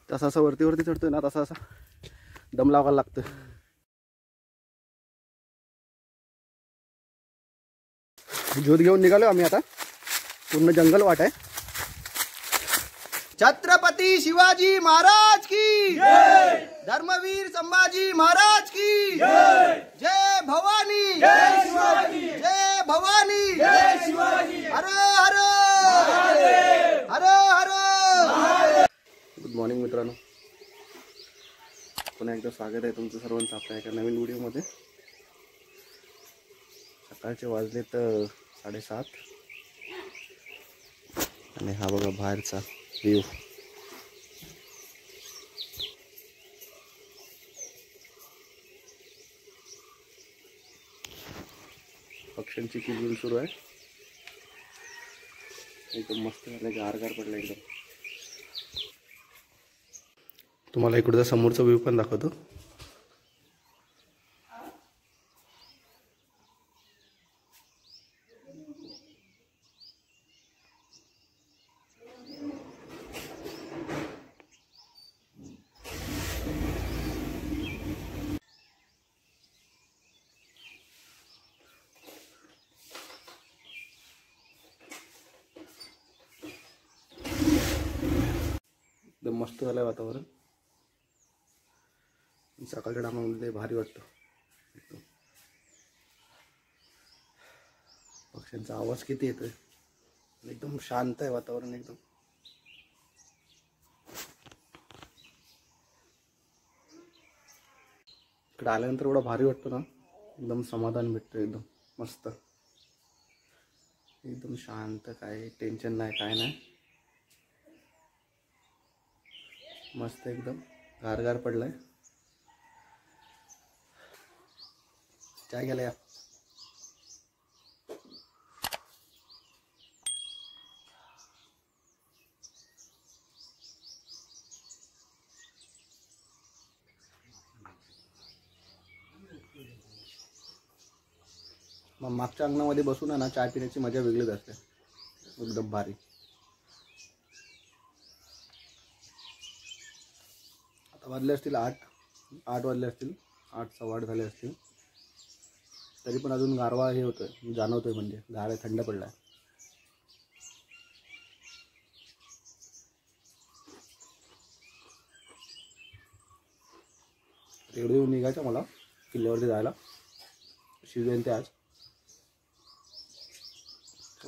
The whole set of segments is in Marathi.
तसा असा वरती चढतोय ना, तसा असा दम लावायला लागतं. ज्योत घेऊन निघालो आम्ही आता. पूर्ण जंगल वाट आहे. छत्रपती शिवाजी महाराज की जय, धर्मवीर संभाजी महाराज की जय, जय भवानी जय शिवाजी, जय भवानी जय शिवाजी, हर हर हर हर. गुड मॉर्निंग मित्रांनो, पुन्हा एकदा स्वागत आहे तुमचं सर्वांचं आपल्या एका नवीन व्हिडिओमध्ये. सकाळचे वाजले तर 7:30 आणि हा बघा बाहेरचा व्ह्यू. पक्ष्यांची किलबिल सुरू आहे. एकदम मस्त झालं, गारगार पडलं एकदम. तुम्हाला इकडचा समोरचा व्ह्यू पण दाखवतो. एकदम मस्त झालं आहे वातावरण. सकाळच्या टायमामध्ये भारी वाटतं. पक्ष्यांचा आवाज किती येतोय. एकदम शांत आहे वातावरण एकदम. इकडे आल्यानंतर एवढा भारी वाटतो ना, एकदम समाधान भेटतं. एकदम मस्त, एकदम शांत, काय टेन्शन नाही, काय नाही. मस्त एकदम गारगार पडलाय. चाय घ्यायला या. मग मागच्या अंगणामध्ये बसून आहे ना, चाय पिण्याची मजा वेगळीच असते. एकदम भारी. आता वाजले असतील 8 वाजले असतील, 8 सव्वा 8 झाले असतील. तरी पण अजून गारवा हे होतोय, जाणवतोय. म्हणजे गार आहे, थंड पडलाय. रेडी होऊन निघायचं मला किल्ल्यावरती जायला. शिवजयंती आज.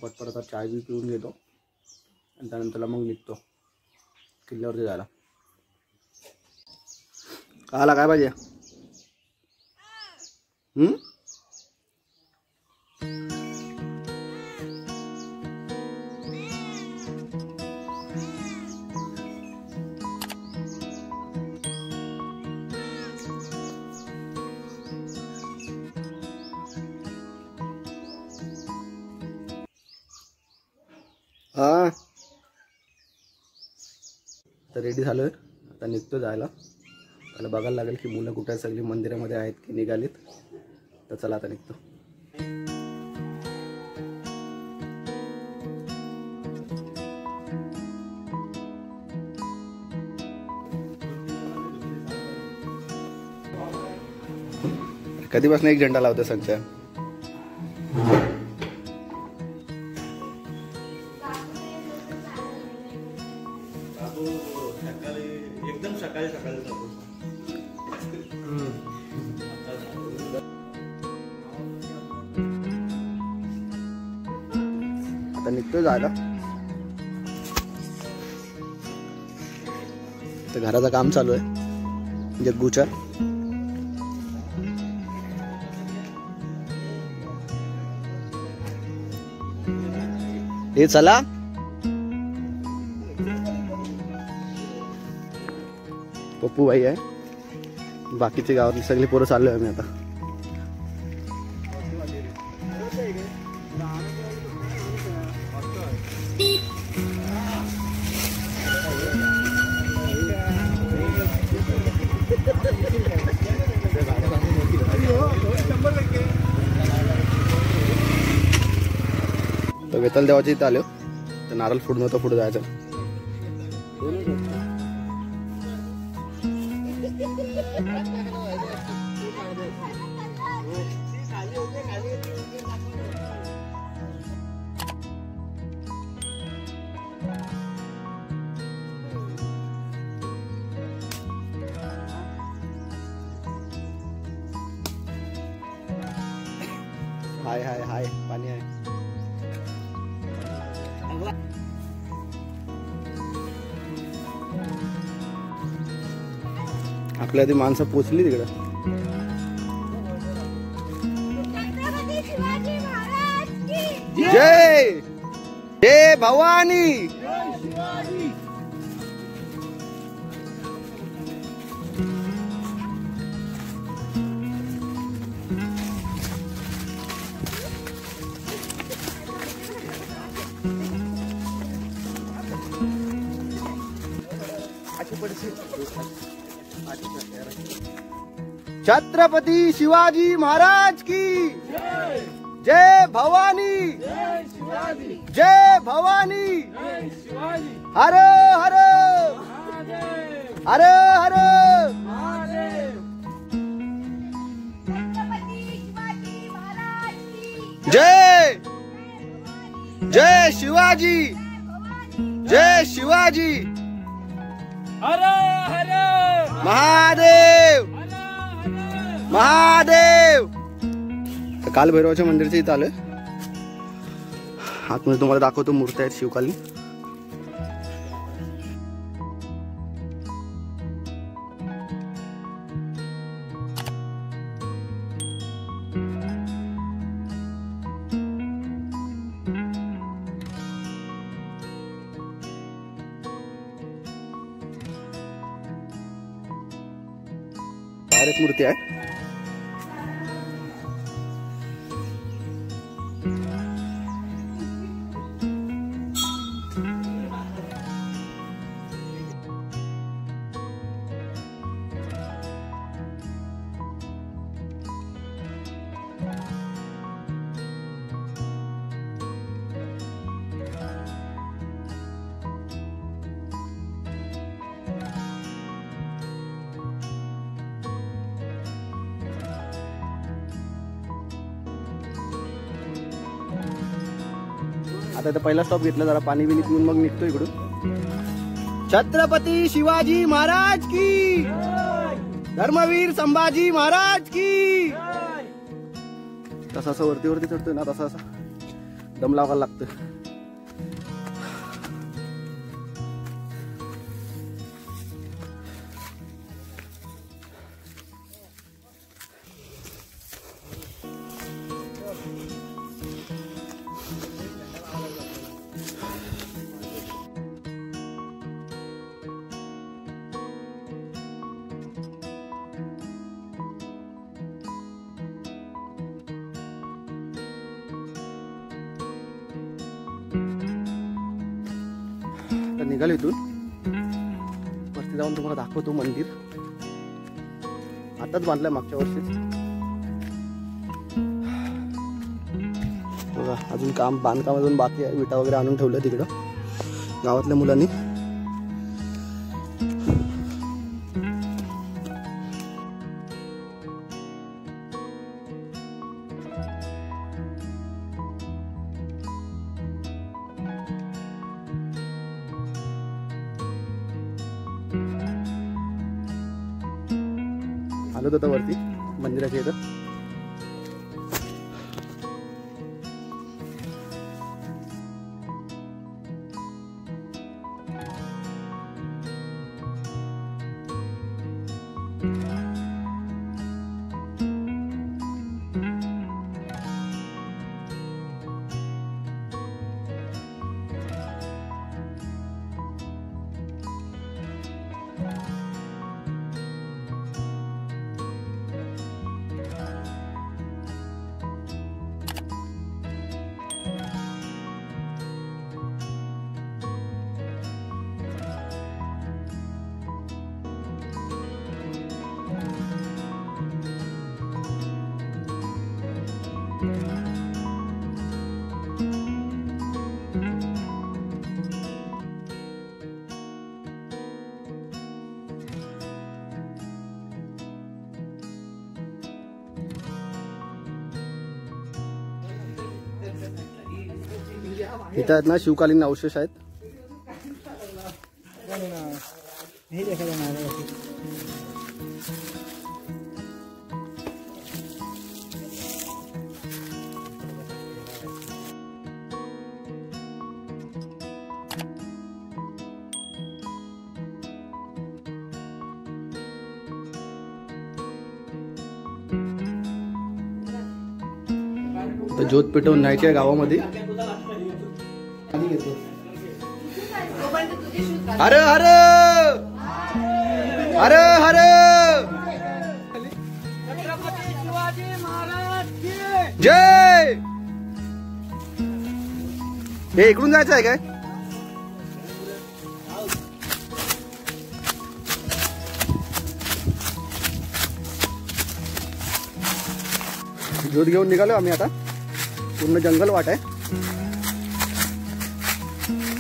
पटपट आता चाय बी पिऊन घेतो आणि त्यानंतरला मग निघतो किल्ल्यावरती जायला. आला काय पाहिजे? हा, तर रेडी झालोय. आता निघतो जायला. त्याला बघायला लागेल की मुलं कुठे सगळी मंदिरामध्ये आहेत की निघालीत. तर चला आता निघतो. कधीपासून एक झेंडा लावतो संचय. एकदम सकाळी आता निघतोय जायला. तर घराचं काम चालू आहे जग्गूच्या. हे चला. पप्पू भाई आहे. बाकीचे गावातली सगळी पोरं चाललोय आम्ही आता. तर वेताल देवाच्या इथं आलो. तर नारळ फोडून होतं, पुढे जायचं. हाय हाय हाय पाणी आहे. आपल्या आधी माणसं पोचली तिकडं. जय जय भवानी. छत्रपती शिवाजी महाराज की जय भवानी. जय भवानी. हर हर हर हर. जय जय शिवाजी. जय शिवाजी. हर हर महादेव महादेव. काल भैरवाच्या मंदिरच्या इथं आलोय. आतमध्ये तुम्हाला दाखवतो मूर्त्या आहेत शिवकालीन. डायरेक्ट मूर्ती आहे. आता इथं पहिला स्टॉप घेतला, जरा पाणी बिनी पिऊन मग निघतो इकडून. छत्रपती शिवाजी महाराज की. धर्मवीर संभाजी महाराज की. तसा असं वरती वरती चढतोय ना, तसा असा दम लावायला लागतं. निघालो इथून. वरती जाऊन तुम्हाला दाखवतो मंदिर. आताच बांधलंय मागच्या वर्षीच. बघा अजून बांधकाम अजून बाकी आहे. विटा वगैरे आणून ठेवलं तिकडं गावातल्या मुलांनी. आलो होतं वरती मंदिराच्या इथं. इथं आहेत ना शिवकालीन अवशेष आहेत. तर ज्योत पेटवून न्यायची आहे गावामध्ये. हर हर हर हर छत्रपती शिवाजी महाराज की जय. हे इकडून जायचं आहे काय? ज्योत घेऊन निघालो आम्ही आता. पूर्ण जंगल वाट आहे.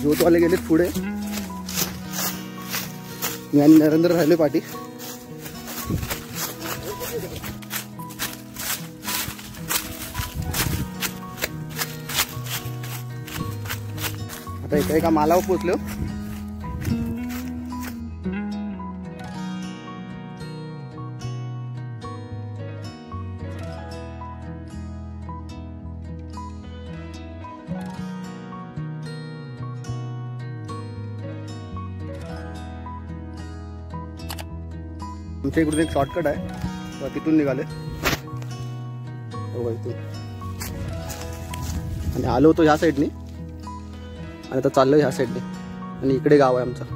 ज्योतवाले गेलेत पुढे. मी आणि नरेंद्र राहिले पाठी. आता एका मालावर पोचलो. आमच्या इकडून एक शॉर्टकट आहे, तर तिथून निघाले. इथून आणि आलो होतो ह्या साईडनी आणि आता चाललो ह्या साईडने. आणि इकडे गाव आहे आमचं.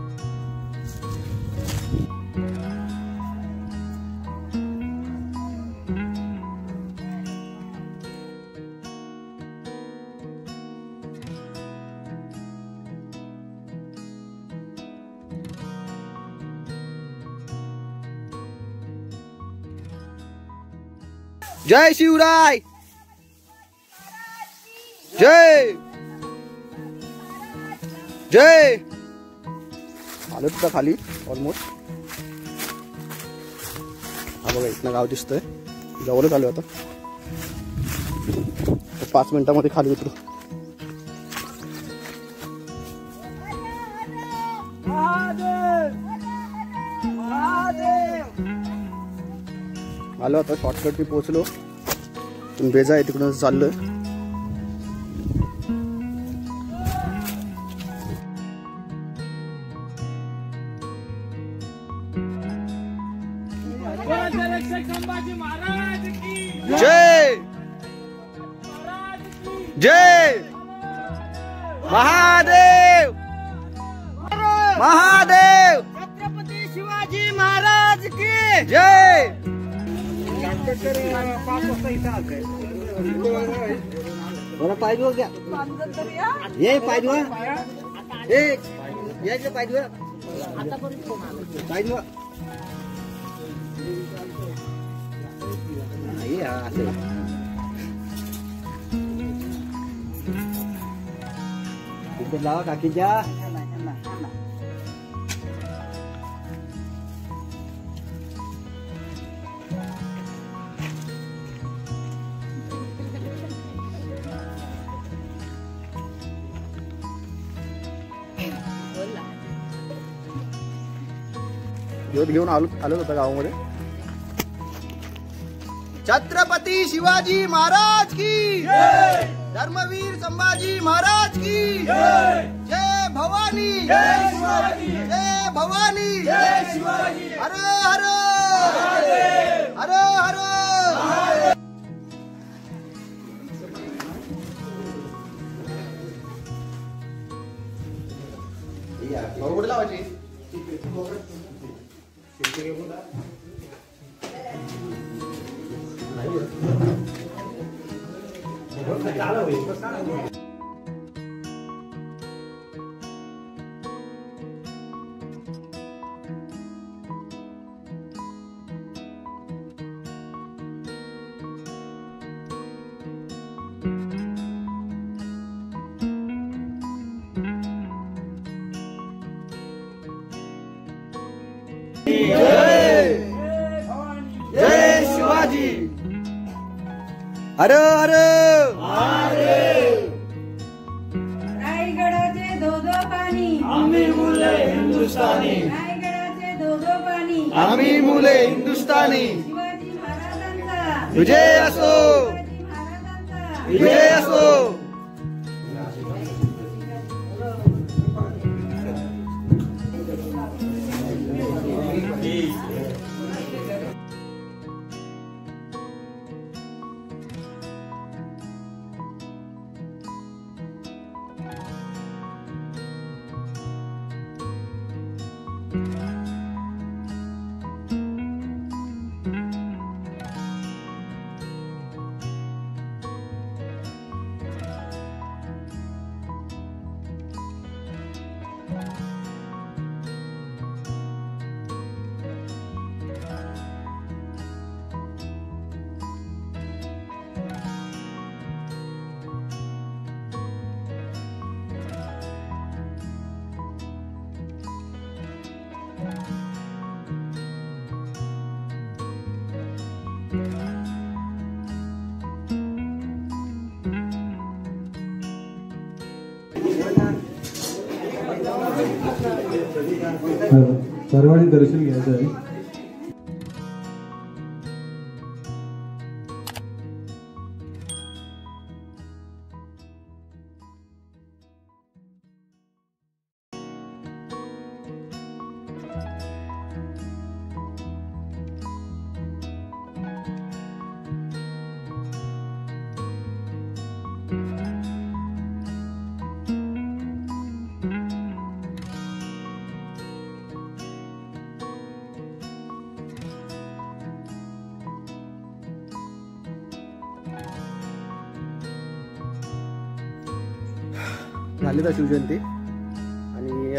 जय शिवराय. जय जय. आलो तिथं खाली ऑलमोस्ट. हा बघा इथनं गाव दिसतंय. जवळच आलो आता. 5 मिनिटांमध्ये खाली उतरू. आलो आता शॉर्टकटनी पोहोचलो. बेजा आहे तिकडून चाललोय. संभाजी महाराज की जय. जय महादेव. महादेव. छत्रपती शिवाजी महाराज की जय. बरं पाहिजे हो, घ्या हे पाहिजे हो. हे यायचं पाहिजे हो. पाहिजे हो. नाही असं इथे लावा काकीच्या. ज्योत घेऊन आलो होता गावामध्ये. छत्रपती शिवाजी महाराज की जय. धर्मवीर संभाजी महाराज की जय. जय भवानी. जय शिवाजी. जय भवानी. जय शिवाजी. हर हर हर हर. जय. जय शिवाजी. हर हर. रायगडाचे धोधो पाणी आम्ही मुले हिंदुस्थानी. रायगडाचे धोधो पाणी आम्ही मुले हिंदुस्थानी. शिवाजी महाराजांचा विजय असो. शिवाजी महाराजांचा विजय असो. सर्वांनी दर्शन घ्यायचं आहे. झाली तर शिवजयंती आणि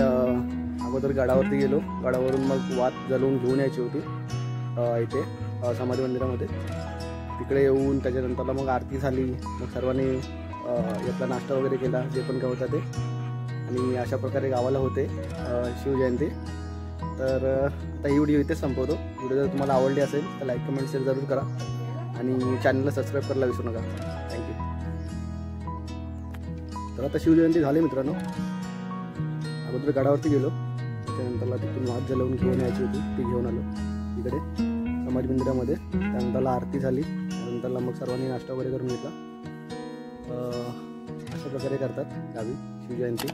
अगोदर गडावरती गेलो. गडावरून मग वात जलवून घेऊन यायची होती इथे समाधी मंदिरामध्ये. तिकडे येऊन त्याच्यानंतरला मग आरती झाली. मग सर्वांनी यातला नाश्ता वगैरे केला जे पण काय होता ते. आणि अशा प्रकारे गावाला होते शिवजयंती. तर आता ही व्हिडिओ इथेच संपवतो. व्हिडिओ जर तुम्हाला आवडली असेल तर लाईक कमेंट शेअर जरूर करा आणि चॅनलला सबस्क्राईब करायला विसरू नका. थँक्यू. तर आता शिवजयंती झाली मित्रांनो. अगोदर गडावरती गेलो. त्यानंतरला तिथून वात जलवून घेऊन यायची होती ती घेऊन आलो इकडे समाज मंदिरामध्ये. त्यानंतरला आरती झाली. त्यानंतरला मग सर्वांनी नाश्ता वगैरे करून घेतला. अशा प्रकारे करतात गावी शिवजयंती.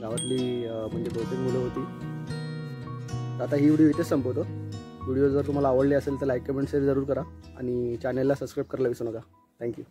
गावातली म्हणजे बहुतेक मुलं होती. तर आता ही व्हिडिओ इथेच संपवतो. व्हिडिओ जर तुम्हाला आवडली असेल तर लाईक कमेंट शेअर जरूर करा आणि चॅनलला सबस्क्राईब करायला विसरू नका. थँक्यू.